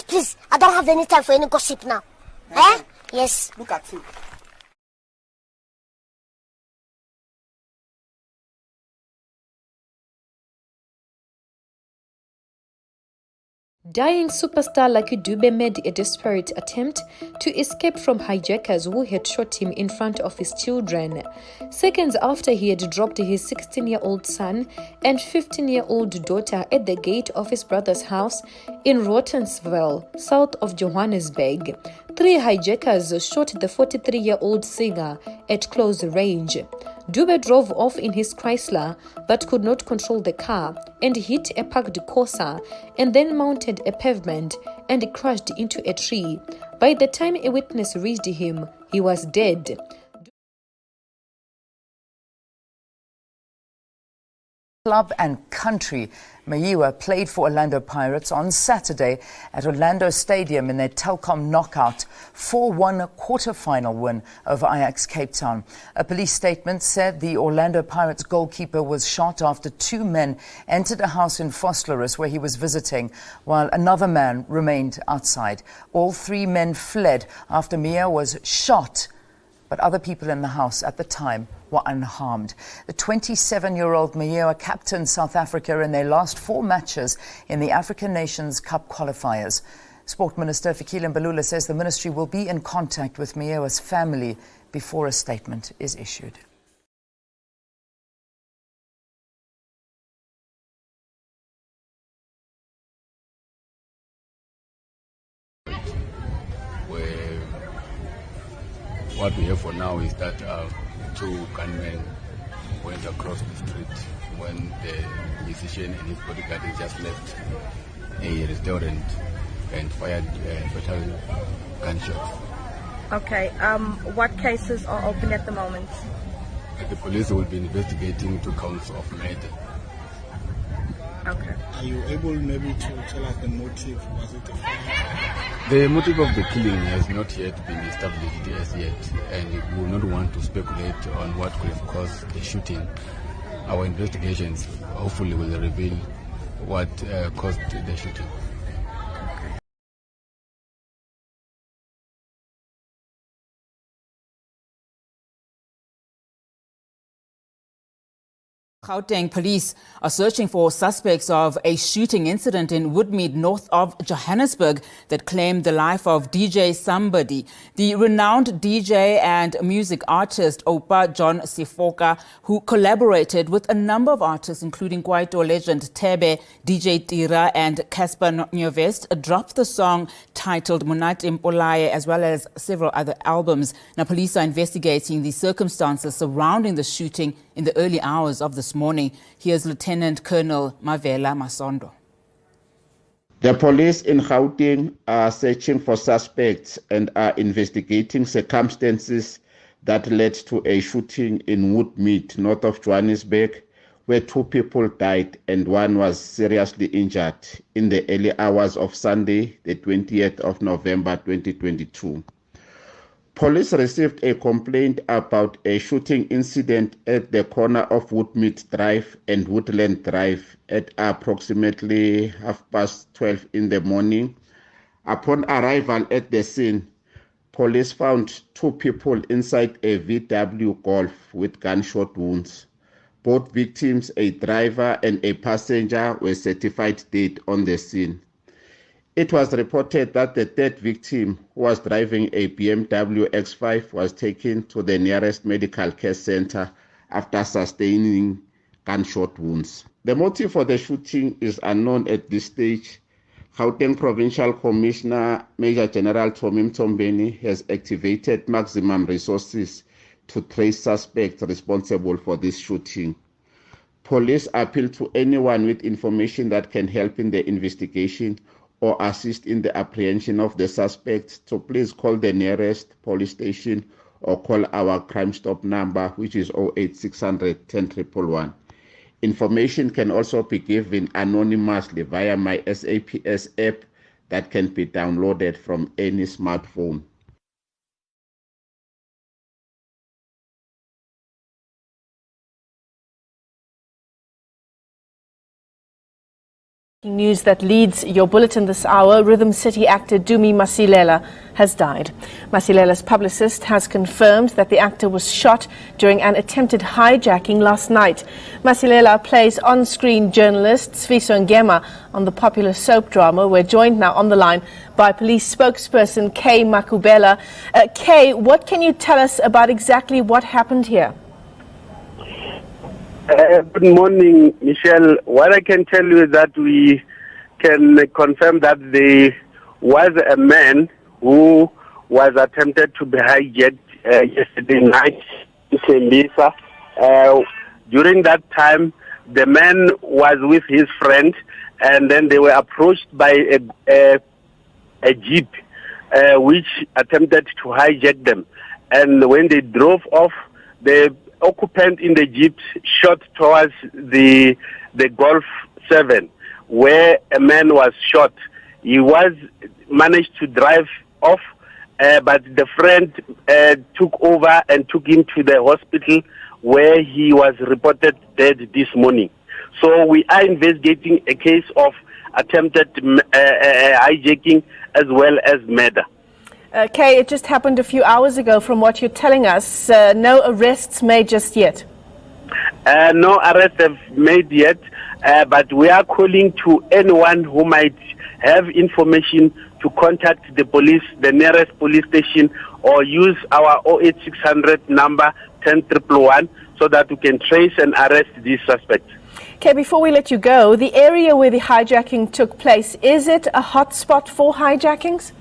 please. I don't have any time for any gossip now. Eh? Yes. Look at him. Dying superstar Lucky Dube made a desperate attempt to escape from hijackers who had shot him in front of his children. Seconds after he had dropped his 16-year-old son and 15-year-old daughter at the gate of his brother's house in Rottensville, south of Johannesburg, 3 hijackers shot the 43-year-old singer at close range. Dube drove off in his Chrysler but could not control the car and hit a parked Corsa and then mounted a pavement and crashed into a tree. By the time a witness reached him, he was dead. Club and country, Meyiwa played for Orlando Pirates on Saturday at Orlando Stadium in their Telkom knockout 4-1 quarter-final win over Ajax Cape Town. A police statement said the Orlando Pirates goalkeeper was shot after 2 men entered a house in Vosloorus where he was visiting, while another man remained outside. All 3 men fled after Meyiwa was shot, but other people in the house at the time were unharmed. The 27-year-old Meyiwa captained South Africa in their last 4 matches in the African Nations Cup qualifiers. Sport Minister Fikile Mbalula says the ministry will be in contact with Meyiwa's family before a statement is issued. What we have for now is that 2 gunmen went across the street when the musician and his bodyguard had just left a restaurant and fired fatal gunshots. Okay, what cases are open at the moment? The police will be investigating 2 counts of murder. Okay. Are you able maybe to tell us the motive? Was it a fire? The motive of the killing has not yet been established as yet, and we will not want to speculate on what could have caused the shooting. Our investigations hopefully will reveal what caused the shooting. Gauteng police are searching for suspects of a shooting incident in Woodmead, north of Johannesburg, that claimed the life of DJ Sumbody. The renowned DJ and music artist Opa John Sifoka, who collaborated with a number of artists, including Kwaito legend Tebe, DJ Tira and Casper Nyovest, dropped the song titled Monate Mpolaye, as well as several other albums. Now, police are investigating the circumstances surrounding the shooting in the early hours of this morning. Here's Lieutenant Colonel Mavela Masondo. The police in Gauteng are searching for suspects and are investigating circumstances that led to a shooting in Woodmead, north of Johannesburg, where 2 people died and 1 was seriously injured in the early hours of Sunday, the 20th of November 2022. Police received a complaint about a shooting incident at the corner of Woodmead Drive and Woodland Drive at approximately 12:30 in the morning. Upon arrival at the scene, police found 2 people inside a VW Golf with gunshot wounds. Both victims, a driver and a passenger, were certified dead on the scene. It was reported that the 3rd victim, who was driving a BMW X5, was taken to the nearest medical care center after sustaining gunshot wounds. The motive for the shooting is unknown at this stage. Gauteng Provincial Commissioner Major General Tommy Mtombeni has activated maximum resources to trace suspects responsible for this shooting. Police appeal to anyone with information that can help in the investigation or assist in the apprehension of the suspects to please call the nearest police station or call our Crime Stop number, which is 08600 10111. Information can also be given anonymously via my SAPS app that can be downloaded from any smartphone. News that leads your bulletin this hour, Rhythm City actor Dumi Masilela has died. Masilela's publicist has confirmed that the actor was shot during an attempted hijacking last night. Masilela plays on-screen journalist Sfiso Ngema on the popular soap drama. We're joined now on the line by police spokesperson Kay Makubela. Kay, what can you tell us about exactly what happened here? Good morning, Michelle. What I can tell you is that we can confirm that there was a man who was attempted to be hijacked yesterday night in Tembisa. During that time, the man was with his friend, and then they were approached by a jeep which attempted to hijack them. And when they drove off, the occupant in the jeep shot towards the Golf 7, where a man was shot. He was managed to drive off, but the friend took over and took him to the hospital, where he was reported dead this morning. So we are investigating a case of attempted hijacking as well as murder. Kay, it just happened a few hours ago from what you're telling us. No arrests made just yet. No arrests have made yet, but we are calling to anyone who might have information to contact the police, the nearest police station, or use our 08600 number 10111 so that we can trace and arrest these suspects. Okay, before we let you go, the area where the hijacking took place, is it a hotspot for hijackings?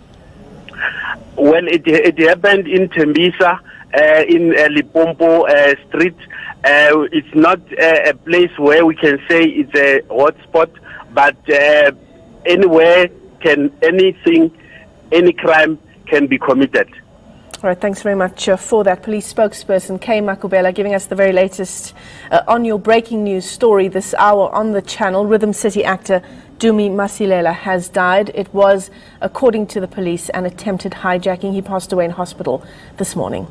Well, it happened in Tembisa, in Limpopo Street. It's not a place where we can say it's a hotspot, but anywhere any crime can be committed. All right, thanks very much for that. Police spokesperson Kay Makubela giving us the very latest on your breaking news story this hour on the channel. Rhythm City actor Dumi Masilela has died. It was, according to the police, an attempted hijacking. He passed away in hospital this morning.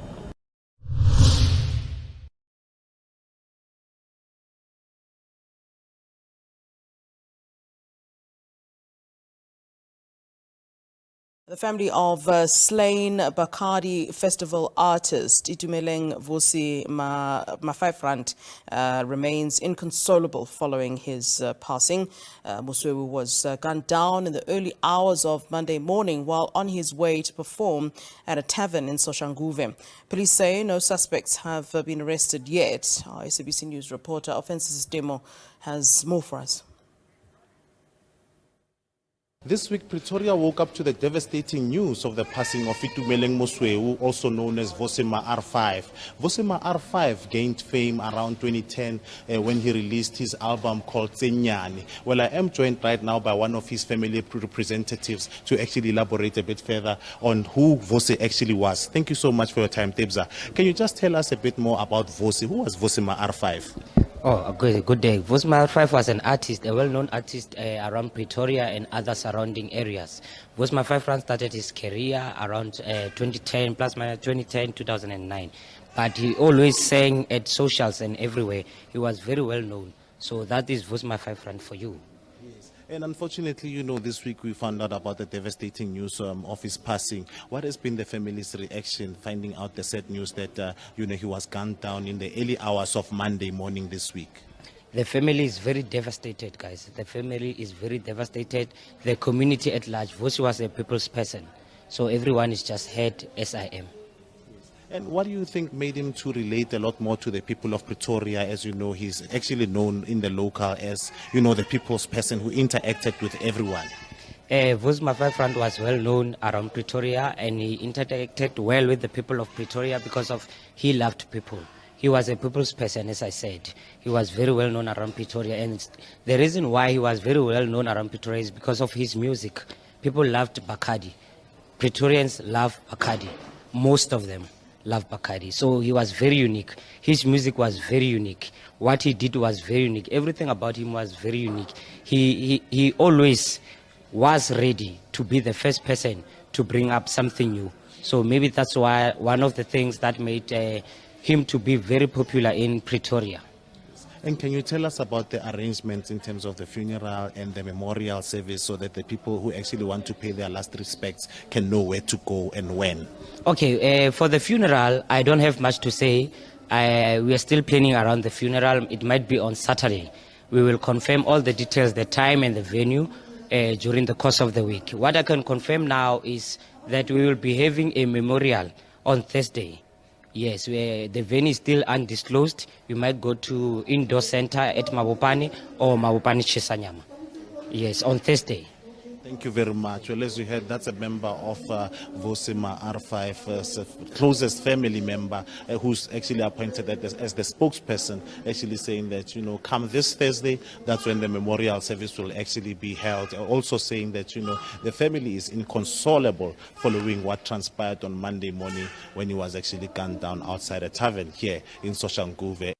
The family of slain Bakadi festival artist Itumeleng Vusi Mafaifrant remains inconsolable following his passing. Muswewu was gunned down in the early hours of Monday morning while on his way to perform at a tavern in Soshanguve. Police say no suspects have been arrested yet. Our SABC News reporter Offenses Demo has more for us. This week, Pretoria woke up to the devastating news of the passing of Itumeleng Muswewu, also known as Vosima R5. Vosima R5 gained fame around 2010 when he released his album called Tsenyane. Well, I am joined right now by one of his family representatives to actually elaborate a bit further on who Vosi actually was. Thank you so much for your time, Tebza. Can you just tell us a bit more about Vosi? Who was Vosima R5? Oh, good day. Vosima R5 was an artist, a well-known artist around Pretoria and other surrounding areas. Vosima R5 started his career around 2010, plus minus 2010, 2009. But he always sang at socials and everywhere. He was very well known. So that is Vosima R5 for you. And unfortunately, you know, this week we found out about the devastating news of his passing. What has been the family's reaction finding out the sad news that, he was gunned down in the early hours of Monday morning this week? The family is very devastated, guys. The family is very devastated. The community at large. Vosi was a people's person. So everyone is just hurt as I am. And what do you think made him to relate a lot more to the people of Pretoria? As you know, he's actually known in the local as, the people's person who interacted with everyone. Vosima R5 was well known around Pretoria, and he interacted well with the people of Pretoria because of he loved people. He was a people's person, as I said. He was very well known around Pretoria, and the reason why he was very well known around Pretoria is because of his music. People loved Bakadi. Praetorians love Bakadi. Most of them love Bakadi. So he was very unique. His music was very unique. What he did was very unique. Everything about him was very unique. He always was ready to be the first person to bring up something new. So maybe that's why one of the things that made him to be very popular in Pretoria. And can you tell us about the arrangements in terms of the funeral and the memorial service so that the people who actually want to pay their last respects can know where to go and when? Okay, for the funeral, I don't have much to say. We are still planning around the funeral. It might be on Saturday. We will confirm all the details, the time and the venue during the course of the week. What I can confirm now is that we will be having a memorial on Thursday. Yes, the venue is still undisclosed. We might go to indoor center at Mabopane or Mabopane Chisanyama. Yes, on Thursday. Thank you very much. Well, as you heard, that's a member of Vosima R5, closest family member, who's actually appointed as the spokesperson, actually saying that, you know, come this Thursday, that's when the memorial service will actually be held. Also saying that, you know, the family is inconsolable following what transpired on Monday morning when he was actually gunned down outside a tavern here in Soshanguve.